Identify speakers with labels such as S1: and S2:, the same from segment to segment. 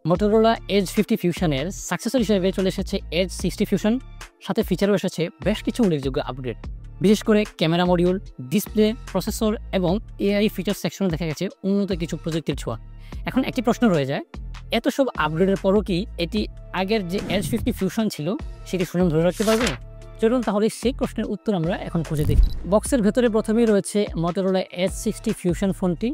S1: Motorola Edge 50 Fusion-এর successor হিসেবে চলে এসেছে Edge 60 Fusion, সাথে ফিচারও এসেছে বেশ কিছু উল্লেখযোগ্য আপডেট। বিশেষ করে ক্যামেরা মডিউল, ডিসপ্লে, প্রসেসর এবং এআই ফিচার সেকশনে দেখা গেছে উন্নত কিছু প্রযুক্তির ছোঁয়া। এখন একটি প্রশ্ন রয়ে যায়, এত সব আপগ্রেডের পরও কি এটি আগের যে Edge 50 Fusion ছিল সেটি সুনাম ধরে রাখতে পারবে? চলুন তাহলে সেই প্রশ্নের উত্তর আমরা এখন খুঁজে দেখি। বক্সের ভেতরে প্রথমেই রয়েছে Motorola Edge 60 Fusion ফোনটি,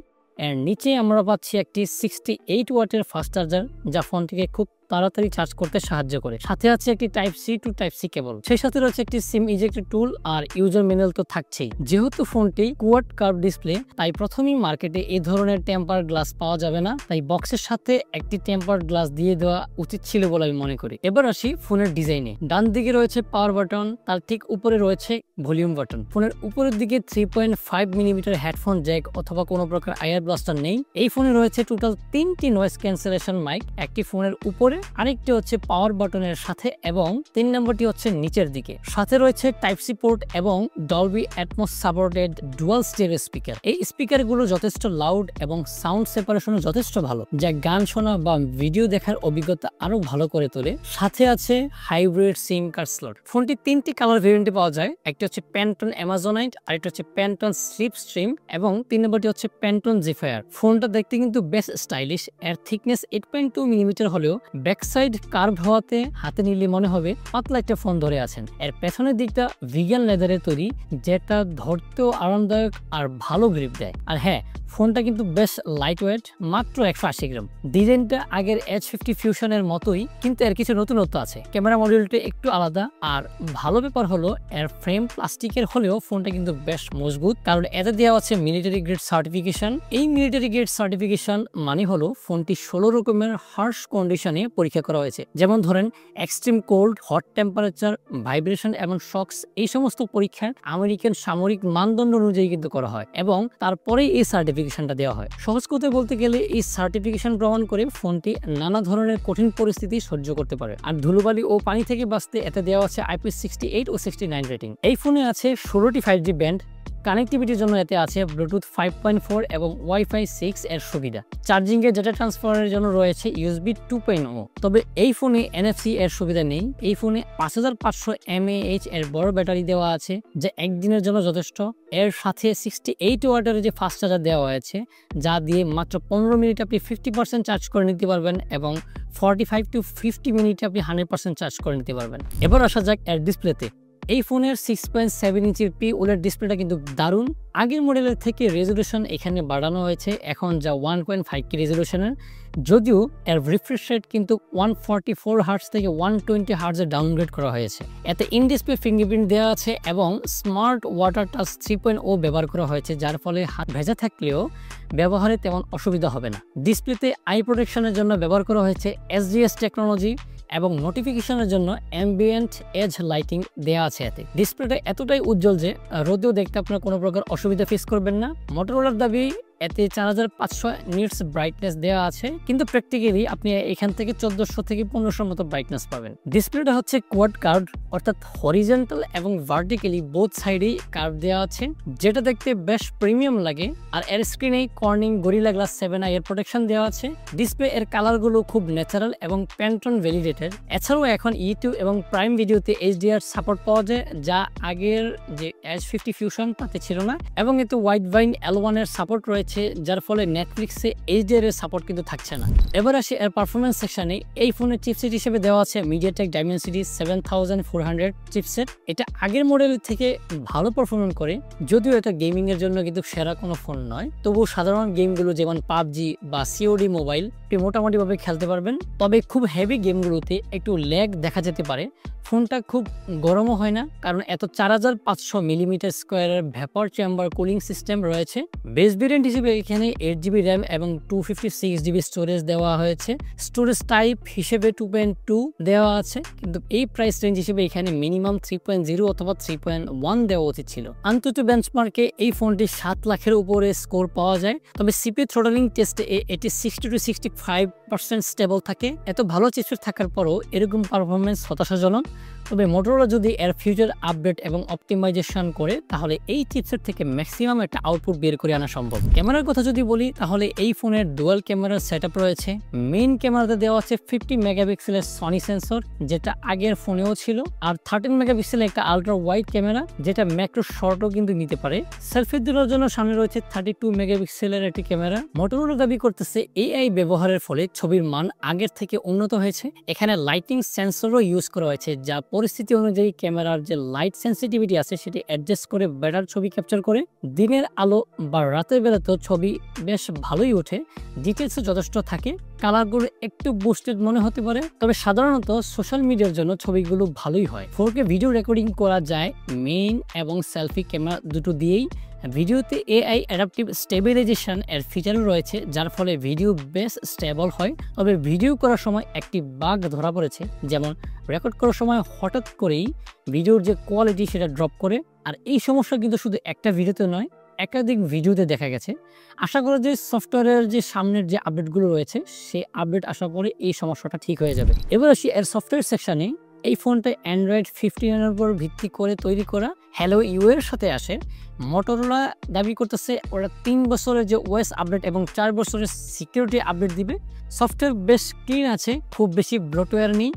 S1: এর নিচে আমরা পাচ্ছি একটি 68 ওয়াটের ফাস্ট চার্জার, যা ফোনটিকে খুব তাড়াতাড়ি চার্জ করতে সাহায্য করে। সাথে আছে একটি type C to type C cable, সেই সাথে রয়েছে একটি সিম ইজেক্টর টুল আর ইউজার ম্যানুয়াল তো থাকছেই। যেহেতু ফোনটি কোয়াড কার্ভ ডিসপ্লে, তাই প্রথমেই মার্কেটে এই ধরনের টেম্পার গ্লাস পাওয়া যাবে না, তাই বক্সের সাথে একটি টেম্পার গ্লাস দিয়ে দেওয়া উচিত ছিল বলে আমি মনে করি। এবার আসি ফোনের ডিজাইনে। ডান দিকে রয়েছে পাওয়ার বাটন, তার ঠিক উপরে রয়েছে ভলিউম বাটন। ফোনের উপরের দিকে 3.5 মিলিমিটার হেডফোন জ্যাক অথবা কোনো প্রকার আয়ার ব্লাস্টার নেই। এই ফোনে রয়েছে টোটাল 3টি নয়েজ ক্যান্সেলেশন মাইক, একটি ফোনের উপরে, আরেকটি হচ্ছে পাওয়ার বাটনের সাথে এবং 3 নম্বরটি হচ্ছে নিচের দিকে। সাথে রয়েছে টাইপ সি পোর্ট এবং Dolby atoms supported dual stereo speaker. এই স্পিকারগুলো যথেষ্ট লাউড এবং সাউন্ড সেপারেশনও যথেষ্ট ভালো, যা গান শোনা বা ভিডিও দেখার অভিজ্ঞতা আরো ভালো করে তোলে। সাথে আছে হাইব্রিড সিম কার্ড স্লট। ফোনটি 3টি কালার ভেরিয়েন্টে পাওয়া যায়, একটি হচ্ছে প্যান্টন অ্যামাজনাইট, আরেকটি হচ্ছে প্যান্টন স্লিপ স্ট্রিম এবং 3 নম্বরটি হচ্ছে প্যান্টন জিফায়ার। ফোনটা দেখতে কিন্তু বেশ স্টাইলিশ। এর থিকনেস 8.2 মিলিমিটার হলেও ব্যাক সাইড কার্ভ হওয়াতে হাতে নিলে মনে হবে পাতলা একটা ফোন ধরে আছেন। এর পেছনের দিকটা ভিগান লেদারের তৈরি, যেটা ধরতেও আরামদায়ক আর ভালো গ্রিপ দেয়। আর হ্যাঁ, ফোনটা কিন্তু বেশ লাইট ওয়েট, মাত্র 180 গ্রাম। ডিজাইনটা আগের Edge 50 Fusion-এর মতোই, কিন্তু এর কিছু নতুনত্ব আছে। ক্যামেরা মডিউলটা একটু আলাদা, আর ভালো ব্যাপার হলো এর ফ্রেম প্লাস্টিকের হলেও ফোনটা কিন্তু বেশ মজবুত, কারণ এতে দেওয়া আছে মিলিটারি গ্রেড সার্টিফিকেশন। এই মিলিটারি গ্রেড সার্টিফিকেশন মানে হলো ফোনটি 16 রকমের হার্শ কন্ডিশনে পরীক্ষা করা হয়েছে। যেমন ধরেন extreme cold, hot temperature, vibration এবং শকস। এই সমস্ত পরীক্ষা আমেরিকান সামরিক মানদণ্ড অনুযায়ী কিন্তু করা হয় এবং তারপরেই এই সার্টিফিকেশনটা দেওয়া হয়। সহজ কথা বলতে গেলে এই সার্টিফিকেশন প্রমাণ করে ফোনটি নানা ধরনের কঠিন পরিস্থিতি সহ্য করতে পারে। আর ধুলোবালি ও পানি থেকে বাঁচতে এতে দেওয়া আছে IP68 ও 69 রেটিং। এই ফোনে আছে 16টি 5G ব্যান্ড। কানেক্টিভিটির জন্য এতে আছে ব্লুটুথ 5.4 এবং ওয়াইফাই 6 এর সুবিধা। চার্জিং এর ডেটা ট্রান্সফারের জন্য রয়েছে USB 2.0। তবে এই ফোনে NFC এর সুবিধা নেই। এই ফোনে 5500 mAh এর বড় ব্যাটারি দেওয়া আছে, যা একদিনের জন্য যথেষ্ট। এর সাথে 68 ওয়াটের যে ফাস্ট চার্জার দেওয়া হয়েছে, যা দিয়ে মাত্র 15 মিনিট আপনি 50% চার্জ করে নিতে পারবেন এবং 45 to 50 মিনিটে আপনি 100% চার্জ করে নিতে পারবেন। এবার আসা যাক এর ডিসপ্লেতে। এই ফোনের 6.7 ইঞ্চির POLED ডিসপ্লেটা কিন্তু দারুণ। আগের মডেলের থেকে রেজলিউশন এখানে বাড়ানো হয়েছে, এখন যা 1.5K রেজলিউশনের। যদিও এর রিফ্রেশ রেট কিন্তু 144 হার্টজ থেকে 120 হার্টজে ডাউনগ্রেড করা হয়েছে। এতে ইন ডিসপ্লে ফিঙ্গারপ্রিন্ট দেওয়া আছে এবং স্মার্ট ওয়াটার টাচ 3.0 ব্যবহার করা হয়েছে, যার ফলে হাত ভেজা থাকলেও ব্যবহারে তেমন অসুবিধা হবে না। ডিসপ্লেতে আই প্রোটেকশনের জন্য ব্যবহার করা হয়েছে SGS টেকনোলজি এবং নোটিফিকেশনের জন্য অ্যাম্বিয়েন্ট এজ লাইটিং দেওয়া আছে। এতে ডিসপ্লেটা এতটাই উজ্জ্বল যে রোদেও দেখতে আপনার কোনো প্রকার অসুবিধা ফেস করবেন না। মোটরোলার দাবি এতে 4500 নিটস ব্রাইটনেস দেওয়া আছে, কিন্তু প্র্যাকটিক্যালি আপনি এখান থেকে 1400 থেকে 1500 মতো ব্রাইটনেস পাবেন। ডিসপ্লেটা হচ্ছে কোয়াড কার্ভ, অর্থাৎ হরিজন্টাল এবং ভার্টিক্যালি বোথ সাইডেই কার্ভ দেওয়া আছে, যেটা দেখতে বেশ প্রিমিয়াম লাগে। আর এর স্ক্রিনে কর্নিং গরিলা গ্লাস 7i এর প্রোটেকশন দেওয়া আছে। ডিসপ্লে এর কালারগুলো খুব ন্যাচারাল এবং প্যান্টন ভ্যালিডেটেড। এছাড়াও এখন ইউটিউব এবং প্রাইম ভিডিওতে HDR সাপোর্ট পাওয়া যায়, যা আগের যে Edge 50 Fusion তাতে ছিল না। এবং এতে ওয়াইড ভাইন L1 এর সাপোর্ট রয়েছে, যার ফলে নেটফ্লিক্সে HDR এর সাপোর্ট কিন্তু থাকছে না। এবার আসি এর পারফরমেন্স সেকশনে। এই ফোনের চিপসেট হিসেবে দেওয়া আছে MediaTek Dimensity 7400 চিপসেট। এটা আগের মডেলের থেকে ভালো পারফরমেন্স করে, যদিও এটা গেমিং এর জন্য কিন্তু সেরা কোনো ফোন নয়। তবুও সাধারণ গেমগুলো যেমন PUBG বা COD মোবাইল আপনি মোটামুটিভাবে খেলতে পারবেন। তবে খুব হেভি গেমগুলোতে একটু ল্যাগ দেখা যেতে পারে। ফোনটা খুব গরমও হয় না, কারণ এত 4500 মিলিমিটার স্কোয়ারের ভ্যাপর চেম্বার কুলিং সিস্টেম রয়েছে। বেস ভেরিয়েন্ট হিসেবে এখানে 8GB র্যাম এবং 256GB স্টোরেজ দেওয়া হয়েছে। স্টোরেজ টাইপ হিসেবে 2.2 দেওয়া আছে, কিন্তু এই প্রাইস রেঞ্জ হিসেবে এখানে মিনিমাম 3.0 অথবা 3.1 দেওয়া উচিত ছিল। আন্তর্জাতিক বেঞ্চমার্কে এই ফোনটি 7 লাখের উপরে স্কোর পাওয়া যায়। তবে CPU থ্রোটলিং টেস্টে এটি 60 to 65% স্টেবল থাকে। এত ভালো চিপসেট থাকার পরও এরকম পারফরমেন্স হতাশাজনক। তবে মোটরোলা যদি এর ফিউচার আপডেট এবং অপটিমাইজেশন করে তাহলে এই চিপসেট থেকে ম্যাক্সিমাম একটা আউটপুট বের করে আনা সম্ভব। ক্যামেরার কথা যদি বলি তাহলে এই ফোনের ডুয়াল ক্যামেরার সেটআপ রয়েছে। মেইন ক্যামেরাতে দেওয়া আছে 50 মেগাপিক্সেলের সনি সেন্সর, যেটা আগের ফোনেও ছিল, আর 13 মেগাপিক্সেলের একটা আলট্রা ওয়াইড ক্যামেরা যেটা ম্যাক্রো শটও কিন্তু নিতে পারে। সেলফি তোলার জন্য সামনে রয়েছে 32 মেগাপিক্সেলের একটি ক্যামেরা। মোটরোলা দাবি করতেছে এআই ব্যবহারের ফলে ছবির মান আগের থেকে উন্নত হয়েছে। এখানে লাইটিং সেন্সরও ইউজ করা হয়েছে, যা পরিস্থিতি অনুযায়ী ক্যামেরার যে লাইট সেন্সিটিভিটি আছে সেটি অ্যাডজাস্ট করে বেটার ছবি ক্যাপচার করে। দিনের আলো বা রাতের বেলাতেও ছবি বেশ ভালোই ওঠে, ডিটেলসও যথেষ্ট থাকে। কালারগুলো একটু বুস্টেড মনে হতে পারে, তবে সাধারণত সোশ্যাল মিডিয়ার জন্য ছবিগুলো ভালোই হয়। 4K ভিডিও রেকর্ডিং করা যায় মেইন এবং সেলফি ক্যামেরা দুটো দিয়েই। ভিডিওতে এআই অ্যাডাপটিভ স্টেবিলাইজেশন এর ফিচারও রয়েছে, যার ফলে ভিডিও বেশ স্টেবল হয়। তবে ভিডিও করার সময় একটি বাগ ধরা পড়েছে, যেমন রেকর্ড করার সময় হঠাৎ করেই ভিডিওর যে কোয়ালিটি সেটা ড্রপ করে। আর এই সমস্যা কিন্তু শুধু একটা ভিডিওতে নয়, একাধিক ভিডিওতে দেখা গেছে। আশা করা যে সফটওয়্যারের যে সামনের যে আপডেটগুলো রয়েছে সেই আপডেট আসার পরে এই সমস্যাটা ঠিক হয়ে যাবে। এবার আসি এর সফটওয়্যার সেকশনে। এই ফোনটা অ্যান্ড্রয়েড 15 এর উপর ভিত্তি করে তৈরি করা হ্যালো ইউ এর সাথে আসে। মোটরোলা দাবি করতেছে ওরা 3 বছরের যে ওএস আপডেট এবং 4 বছরের সিকিউরিটি আপডেট দিবে। সফটওয়্যার বেশ ক্লিন আছে, খুব বেশি ব্লোটওয়্যার নেই,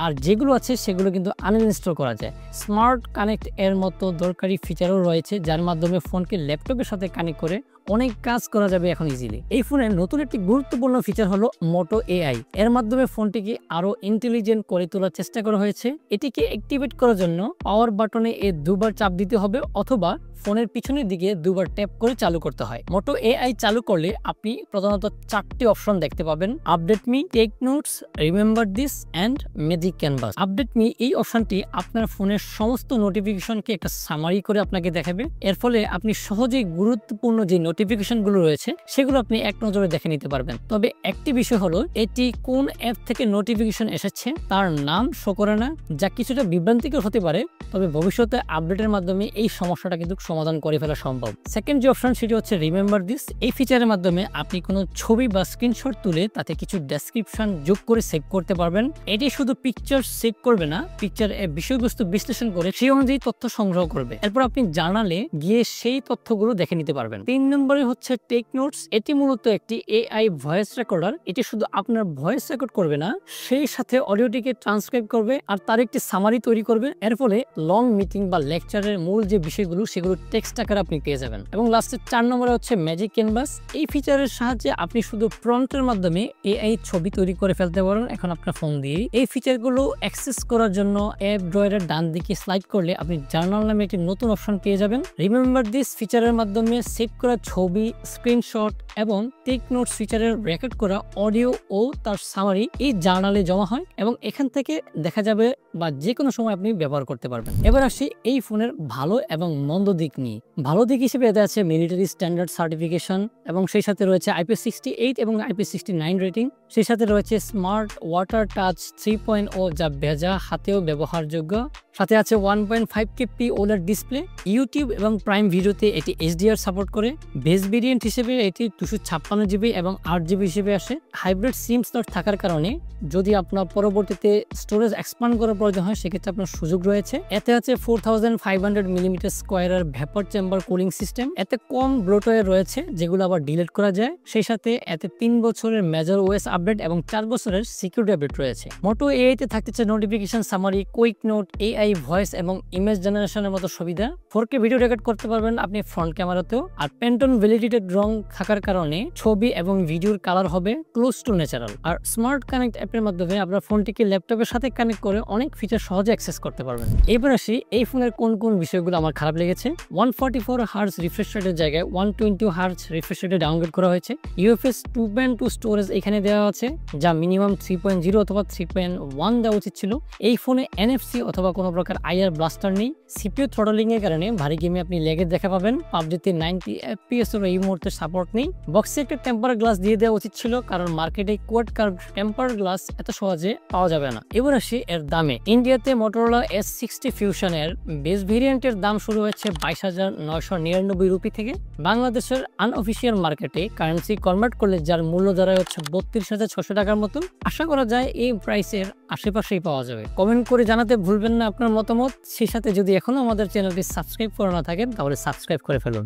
S1: আর যেগুলো আছে সেগুলো কিন্তু আনইনস্টল করা যায়। স্মার্ট কানেক্ট এর মতো দরকারি ফিচারও রয়েছে, যার মাধ্যমে ফোনকে ল্যাপটপের সাথে কানেক্ট করে অনেক কাজ করা যাবে এখন ইজিলি। এই ফোনের নতুন একটি গুরুত্বপূর্ণ ফিচার হলো মোটো এআই। এর মাধ্যমে ফোনটিকে আরো ইন্টেলিজেন্ট করে তোলার চেষ্টা করা হয়েছে। এটিকে অ্যাক্টিভেট করার জন্য পাওয়ার বাটনে দুবার চাপ দিতে হবে অথবা ফোনের পিছনের দিকে দুবার ট্যাপ করে চালু করতে হয়। মোটো এআই চালু করলে আপনি প্রধানত 4টি অপশন দেখতে পাবেন: update me, take notes, remember this and magic canvas. Update me এই অপশনটি আপনার ফোনের সমস্ত নোটিফিকেশনকে একটা সামারি করে আপনাকে দেখাবে। এর ফলে আপনি সহজেই গুরুত্বপূর্ণ যে নোটিফিকেশনগুলো রয়েছে সেগুলো আপনি এক নজরে দেখে নিতে পারবেন। তবে একটি বিষয় হলো এটি কোন অ্যাপ থেকে নোটিফিকেশন এসেছে তার নাম শো করে না, যা কিছুটা বিভ্রান্তিকর হতে পারে। তবে ভবিষ্যতে আপডেটের মাধ্যমে এই সমস্যাটা কিন্তু সমাধান করে ফেলা সম্ভব। সেকেন্ড যে অপশন সেটি হচ্ছে রিমেম্বার দিস। এই ফিচারের মাধ্যমে আপনি কোনো ছবি বা স্ক্রিনশট তুলে তাতে কিছু ডেসক্রিপশন যোগ করে সেভ করতে পারবেন। এটি শুধু পিকচার সেভ করবে না, পিকচার এর বিষয়বস্তু বিশ্লেষণ করে সেই অনুযায়ী তথ্য সংগ্রহ করবে। এরপর আপনি জার্নালে গিয়ে সেই তথ্যগুলো দেখে নিতে পারবেন। 3 নম্বরে হচ্ছে টেক নোটস। এটি মূলত একটি এআই ভয়েস রেকর্ডার। এটি শুধু আপনার ভয়েস রেকর্ড করবে না, সেই সাথে অডিওটিকে ট্রান্সক্রাইব করবে আর তার একটি সামারি তৈরি করবে। এর ফলে লং মিটিং বা লেকচারের মূল যে বিষয়গুলো সেগুলো টেক্সট আকারে আপনি পেয়ে যাবেন। এবং লাস্টে 4 নম্বরে হচ্ছে ম্যাজিক ক্যানভাস। এই ফিচারের সাহায্যে আপনি শুধু প্রম্পটের মাধ্যমে এআই ছবি তৈরি করে ফেলতে পারেন এখন আপনার ফোন দিয়ে। এই ফিচারগুলো অ্যাক্সেস করার জন্য অ্যাপ ড্রয়ারের ডান দিকে স্লাইড করলে আপনি জার্নাল নামে একটি নতুন অপশন পেয়ে যাবেন। রিমেম্বার দিস ফিচারের মাধ্যমে সেভ করা ছবি, স্ক্রিনশট এবং টেক নোটস ফিচারের রেকর্ড করা অডিও ও তার সামারি এই জার্নালে জমা হয় এবং এখান থেকে দেখা যাবে বা যে কোনো সময় আপনি ব্যবহার করতে পারবেন। এবার আসি এই ফোনের ভালো এবং মন্দ দিক নিয়ে। ভালো দিক হিসেবে এতে আছে মিলিটারি স্ট্যান্ডার্ড সার্টিফিকেশন এবং সেই সাথে রয়েছে IP68 এবং IP69 রেটিং। সেই সাথে রয়েছে স্মার্ট ওয়াটার টাচ 3.0 যা ভেজা হাতেও ব্যবহারযোগ্য। সাথে আছে 1.5K OLED ডিসপ্লে। ইউটিউব এবং প্রাইম ভিডিওতে এটি HDR সাপোর্ট করে। বেস ভেরিয়েন্ট হিসেবে এটি 256GB এবং 8GB হিসেবে আসে। হাইব্রিড সিম স্লট থাকার কারণে যদি আপনার পরবর্তীতে স্টোরেজ এক্সপান্ড করার প্রয়োজন হয় সেক্ষেত্রে আপনার সুযোগ রয়েছে। এতে আছে 4500mm স্কোয়ারের ভেপার চেম্বার কুলিং সিস্টেম। এতে কম ব্লোটওয়্যার রয়েছে যেগুলো আবার ডিলিট করা যায়। সেই সাথে এতে 3 বছরের মেজর ওএস আপডেট এবং 4 বছরের সিকিউরিটি আপডেট রয়েছে। মোটো এআইতে থাকতেছে notification summary, quick note, AI voice এবং ইমেজ জেনারেশনের মতো সুবিধা। 4K ভিডিও রেকর্ড করতে পারবেন আপনি ফ্রন্ট ক্যামেরাতেও। আর প্যান্টন ভ্যালিডেটেড রং থাকার কারণে ছবি এবং ভিডিওর কালার হবে ক্লোজ টু ন্যাচারাল। আর স্মার্ট কানেক্ট অ্যাপের মাধ্যমে আপনার ফোনটিকে ল্যাপটপের সাথে কানেক্ট করে অনেক ফিচার সহজে অ্যাক্সেস করতে পারবেন। এবার আসি এই ফোনের কোন কোন বিষয়গুলো আমার খারাপ লেগেছে। 144 হার্জ রিফ্রেশ রেটের জায়গায় 120 হার্জ রিফ্রেশ রেটে ডাউনলোড করা হয়েছে। UFS 2.2 স্টোরেজ এখানে দেওয়া আছে, যা মিনিমাম 3.0 অথবা 3.1 দেওয়া উচিত ছিল। এই ফোনে NFC অথবা কোনো প্রকার IR ব্লাস্টার নেই। CPU থ্রটলিং এর কারণে ভারী গেমে আপনি লেগে দেখা পাবেন। পাবজিতে 90 FPS এর এই মুহূর্তে সাপোর্ট নেই। বক্সে একটা টেম্পার গ্লাস দিয়ে দেওয়া উচিত ছিল, কারণ মার্কেটে কোয়াড কার্ভ টেম্পার গ্লাস এত সহজে পাওয়া যাবে না। এবার আসি এর দামে। ইন্ডিয়াতে মোটরোলা S60 ফিউশন এর বেস ভেরিয়েন্টের দাম শুরু হয়েছে 22,999 রুপি থেকে। বাংলাদেশের আনঅফিসিয়াল মার্কেটে কারেন্সি কনভার্ট করলে যার মূল্য দাঁড়ায় হচ্ছে 32,600 টাকার মতো। আশা করা যায় এই প্রাইসের আশেপাশেই পাওয়া যাবে। কমেন্ট করে জানাতে ভুলবেন না আপনার আপনার মতামত, সেই সাথে যদি এখনও আমাদের চ্যানেলটি সাবস্ক্রাইব করে না থাকেন তাহলে সাবস্ক্রাইব করে ফেলুন।